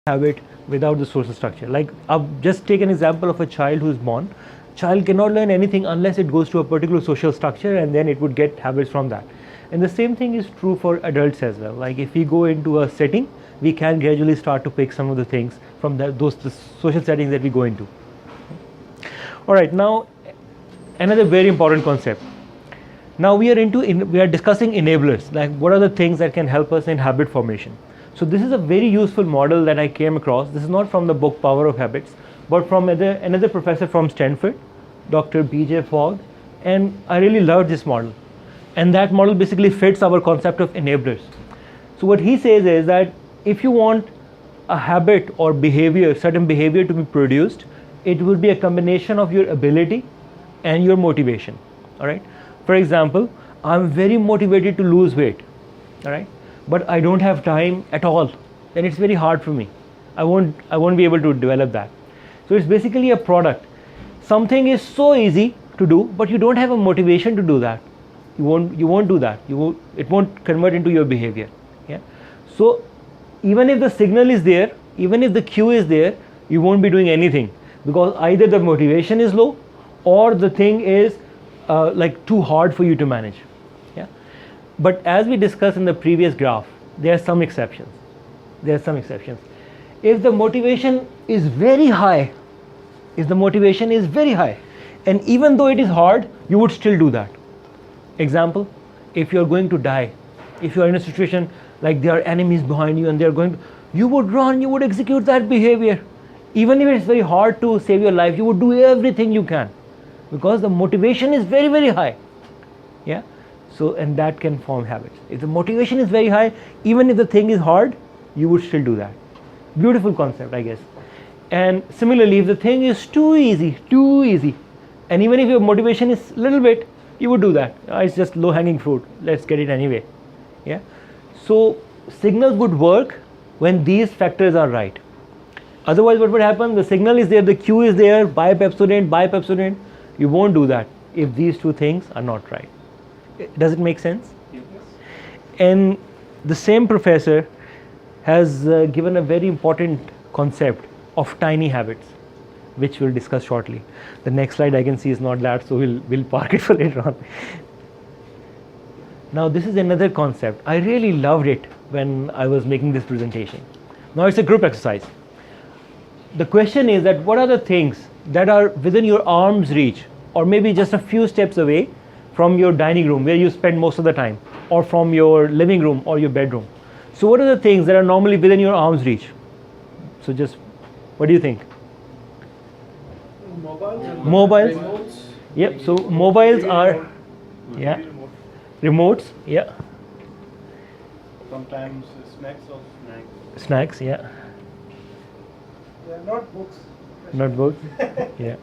habit without the social structure. Like, I'll just take an example of a child who's born. Child cannot learn anything unless it goes to a particular social structure, and then it would get habits from that. And the same thing is true for adults as well. Like, if we go into a setting, we can gradually start to pick some of the things from the social settings that we go into. All right, now another very important concept. Now we are discussing enablers, like what are the things that can help us in habit formation. So this is a very useful model that I came across. This is not from the book Power of Habits, but from another professor from Stanford, Dr. B.J. Fogg, and I really loved this model. And that model basically fits our concept of enablers. So what he says is that if you want a habit or behavior, certain behavior to be produced, it would be a combination of your ability and your motivation. All right. For example, I'm very motivated to lose weight. All right. But I don't have time at all, then it's very hard for me. I won't be able to develop that. So it's basically a product. Something is so easy to do, but you don't have a motivation to do that. You won't do that. It won't convert into your behavior. Yeah. So even if the signal is there, even if the cue is there, you won't be doing anything, because either the motivation is low or the thing is like too hard for you to manage. But as we discussed in the previous graph, there are some exceptions. If the motivation is very high, and even though it is hard, you would still do that. Example, if you're going to die, if you're in a situation like there are enemies behind you and they're going to, you would run, you would execute that behavior. Even if it's very hard to save your life, you would do everything you can, because the motivation is very, very high. Yeah. So, and that can form habits. If the motivation is very high, even if the thing is hard, you would still do that. Beautiful concept, I guess. And similarly, if the thing is too easy, and even if your motivation is a little bit, you would do that. It's just low-hanging fruit. Let's get it anyway. Yeah. So signals would work when these factors are right. Otherwise, what would happen? The signal is there, the cue is there, buy Pepsodent. You won't do that if these two things are not right. Does it make sense? Yes. And the same professor has given a very important concept of tiny habits, which we'll discuss shortly. The next slide I can see is not that, so we'll park it for later on. Now this is another concept. I really loved it when I was making this presentation. Now it's a group exercise. The question is that what are the things that are within your arm's reach, or maybe just a few steps away from your dining room where you spend most of the time, or from your living room or your bedroom. So what are the things that are normally within your arm's reach? So just, what do you think? Mobiles. Remotes. Yep. So mobiles are, yeah, remotes. Yeah. Sometimes snacks or snacks. Snacks. Yeah. Yeah, not books. Not books. Yeah.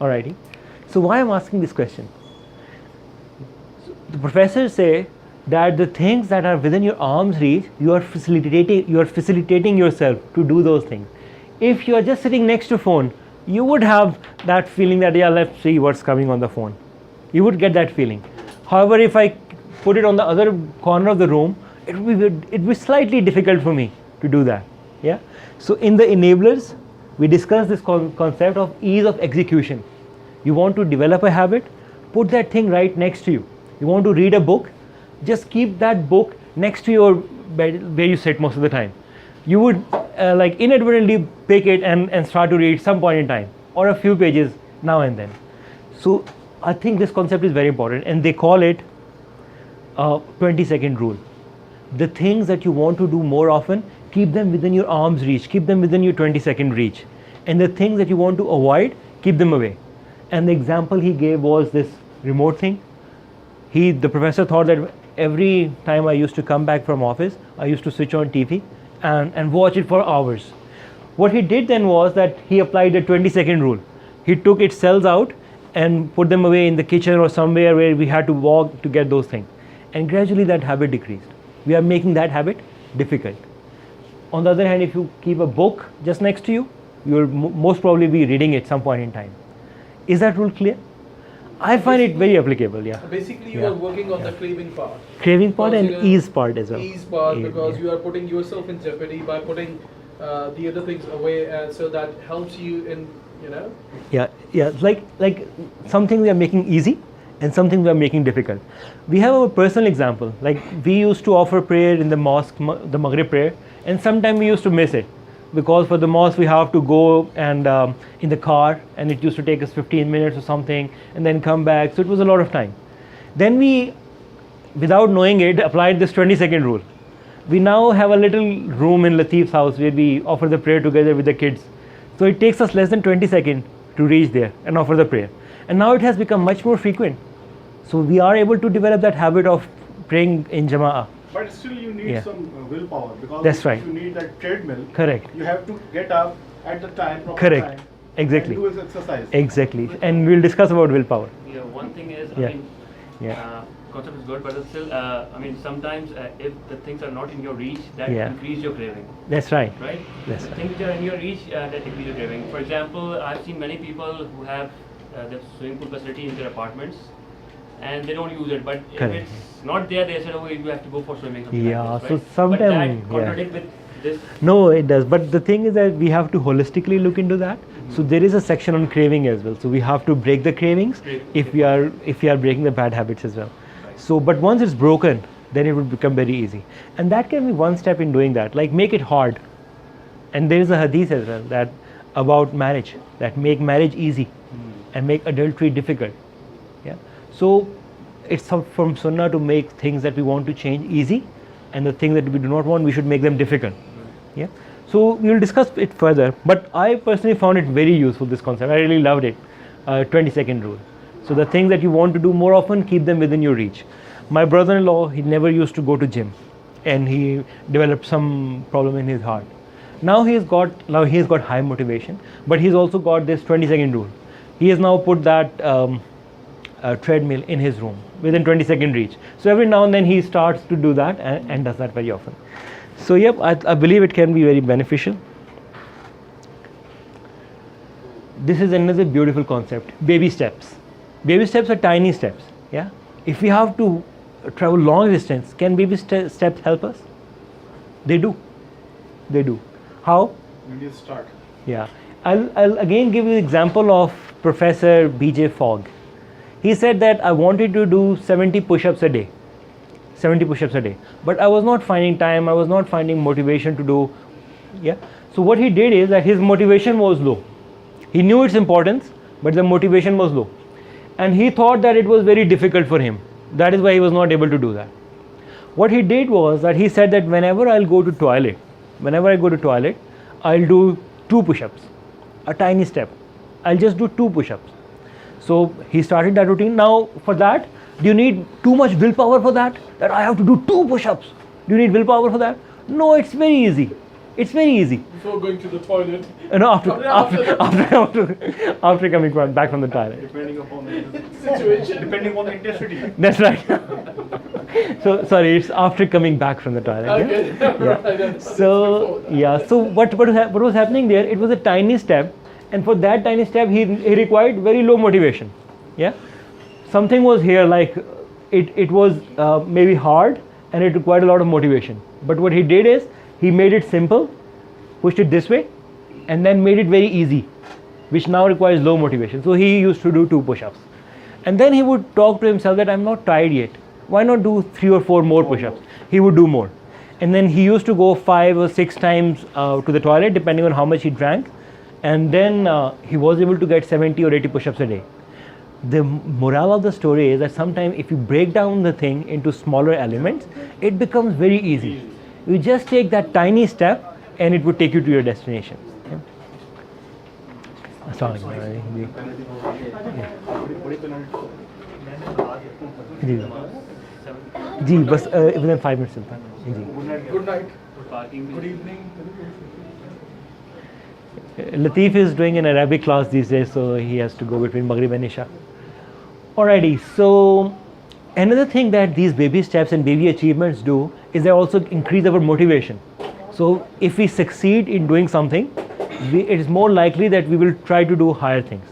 Alrighty. So why I'm asking this question? So the professors say that the things that are within your arm's reach, you are facilitating yourself to do those things. If you are just sitting next to a phone, you would have that feeling that, yeah, let's see what's coming on the phone. You would get that feeling. However, if I put it on the other corner of the room, it would be slightly difficult for me to do that. Yeah. So in the enablers, we discussed this concept of ease of execution. You want to develop a habit, put that thing right next to you. You want to read a book, just keep that book next to your bed where you sit most of the time. You would like inadvertently pick it and start to read some point in time, or a few pages now and then. So I think this concept is very important, and they call it 20-second rule. The things that you want to do more often, keep them within your arm's reach, keep them within your 20-second reach. And the things that you want to avoid, keep them away. And the example he gave was this remote thing. The professor thought that every time I used to come back from office, I used to switch on TV and watch it for hours. What he did then was that he applied the 20-second rule. He took its cells out and put them away in the kitchen or somewhere where we had to walk to get those things. And gradually that habit decreased. We are making that habit difficult. On the other hand, if you keep a book just next to you, you'll most probably be reading it some point in time. Is that rule clear? I find it very applicable. Yeah. Basically, you Yeah. are working on the Yeah. craving part. Craving part Because and you know, ease part as well. Ease part, because Yeah. you are putting yourself in jeopardy by putting the other things away, so that helps you in, you know. Yeah. Like something we are making easy and something we are making difficult. We have a personal example. Like we used to offer prayer in the mosque, the Maghrib prayer, and sometimes we used to miss it because for the mosque we have to go and in the car, and it used to take us 15 minutes or something, and then come back. So it was a lot of time. Then we, without knowing it, applied this 20-second rule. We now have a little room in Latif's house where we offer the prayer together with the kids. So it takes us less than 20 seconds to reach there and offer the prayer. And now it has become much more frequent. So we are able to develop that habit of praying in Jama'ah. But still you need Yeah. some willpower, because That's if right. you need that treadmill, Correct. you have to get up at the time, proper Correct. time, Exactly. and do his exercise. Exactly. And we'll discuss about willpower. Yeah, one thing is, Yeah. I mean, Yeah. concept is good, but it's still, I mean, sometimes if the things are not in your reach, that Yeah. increase your craving, That's right. right? That's The right. things that are in your reach, that increase your craving. For example, I've seen many people who have the swimming pool facility in their apartments, and they don't use it. But if Correct. it's not there, they said, "Oh, you have to go for swimming." something Yeah, like this, so right? sometime- but that yeah. contradict with this. No, it does. But the thing is that we have to holistically look into that. So there is a section on craving as well. So we have to break the cravings if we are breaking the bad habits as well. So, but once it's broken, then it would become very easy. And that can be one step in doing that. Like make it hard. And there is a hadith as well that about marriage, that make marriage easy and make adultery difficult. Yeah. So it's from Sunnah to make things that we want to change easy, and the things that we do not want, we should make them difficult. Yeah. So we will discuss it further. But I personally found it very useful, this concept. I really loved it. 20-second rule. So the things that you want to do more often, keep them within your reach. My brother-in-law, he never used to go to gym, and he developed some problem in his heart. Now he has got high motivation, but he's also got this 20-second rule. He has now put that treadmill in his room within 20-second reach. So every now and then he starts to do that and does that very often. So yep, I believe it can be very beneficial. This is another beautiful concept, baby steps. Baby steps are tiny steps. Yeah. If we have to travel long distance, can baby steps help us? They do. They do. How? When you start. Yeah. I'll again give you an example of Professor B.J. Fogg. He said that I wanted to do 70 push-ups a day. 70 push-ups a day. But I was not finding time, I was not finding motivation to do. Yeah. So what he did is that his motivation was low. He knew its importance, but the motivation was low. And he thought that it was very difficult for him. That is why he was not able to do that. What he did was that he said that whenever I'll go to toilet, I'll do 2 push-ups, a tiny step. I'll just do 2 push-ups. So he started that routine. Now for that, do you need too much willpower for that? That I have to do 2 push-ups. Do you need willpower for that? No, it's very easy. It's very easy. Before going to the toilet. No, after coming back from the toilet. Depending upon the Situation. depending on the intensity. That's right. So sorry, it's after coming back from the toilet. Okay. Yeah. Right. So yeah. So what was happening there? It was a tiny step, and for that tiny step, he required very low motivation. Yeah. Something was here like it was maybe hard, and it required a lot of motivation. But what he did is he made it simple, pushed it this way, and then made it very easy, which now requires low motivation. So he used to do 2 push-ups. And then he would talk to himself that I'm not tired yet. Why not do 3 or 4 more push-ups? He would do more. And then he used to go 5 or 6 times to the toilet, depending on how much he drank. And then he was able to get 70 or 80 push-ups a day. The moral of the story is that sometimes if you break down the thing into smaller elements, it becomes very easy. You just take that tiny step and it would take you to your destination. Yeah. जी बस within 5 minutes चलता है जी. Good night. Parking. Good evening. Latif is doing an Arabic class these days, so he has to go between Maghrib and Isha. Alrighty, so another thing that these baby steps and baby achievements do is they also increase our motivation. So if we succeed in doing something, it is more likely that we will try to do higher things.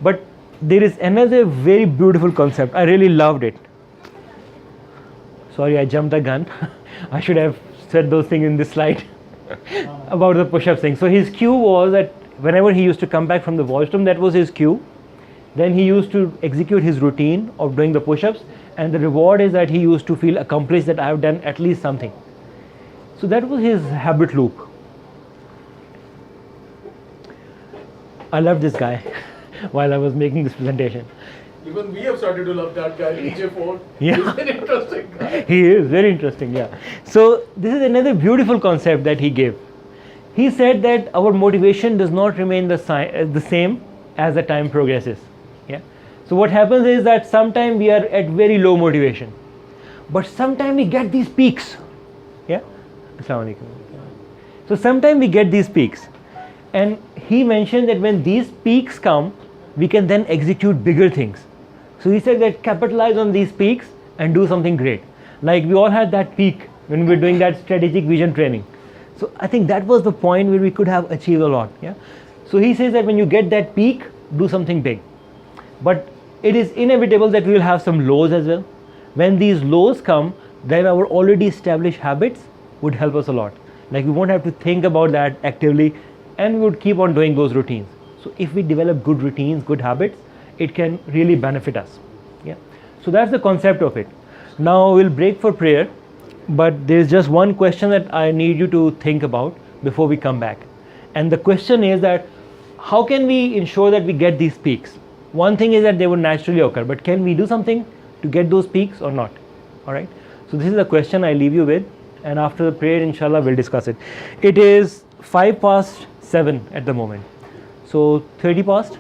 But there is another very beautiful concept. I really loved it. Sorry, I jumped the gun. I should have said those things in this slide about the push-up thing. So his cue was that whenever he used to come back from the washroom, that was his cue. Then he used to execute his routine of doing the push-ups, and the reward is that he used to feel accomplished, that I have done at least something. So that was his habit loop. I love this guy while I was making this presentation. Even we have started to love that guy, DJ Ford. Yeah. He's an interesting guy. He is very interesting, yeah. So this is another beautiful concept that he gave. He said that our motivation does not remain the same as the time progresses. Yeah. So what happens is that sometimes we are at very low motivation, but sometimes we get these peaks. Yeah. Assalamu alaikum. So sometimes we get these peaks, and he mentioned that when these peaks come, we can then execute bigger things. So he said that capitalize on these peaks and do something great. Like we all had that peak when we were doing that strategic vision training. So I think that was the point where we could have achieved a lot. Yeah. So he says that when you get that peak, do something big. But it is inevitable that we will have some lows as well. When these lows come, then our already established habits would help us a lot. Like we won't have to think about that actively, and we would keep on doing those routines. So if we develop good routines, good habits, it can really benefit us. Yeah. So that's the concept of it. Now we'll break for prayer, but there's just one question that I need you to think about before we come back. And the question is that how can we ensure that we get these peaks? One thing is that they would naturally occur, but can we do something to get those peaks or not? All right. So this is the question I leave you with, and after the prayer, inshallah, we'll discuss it. It is 7:05 at the moment. So 30 past.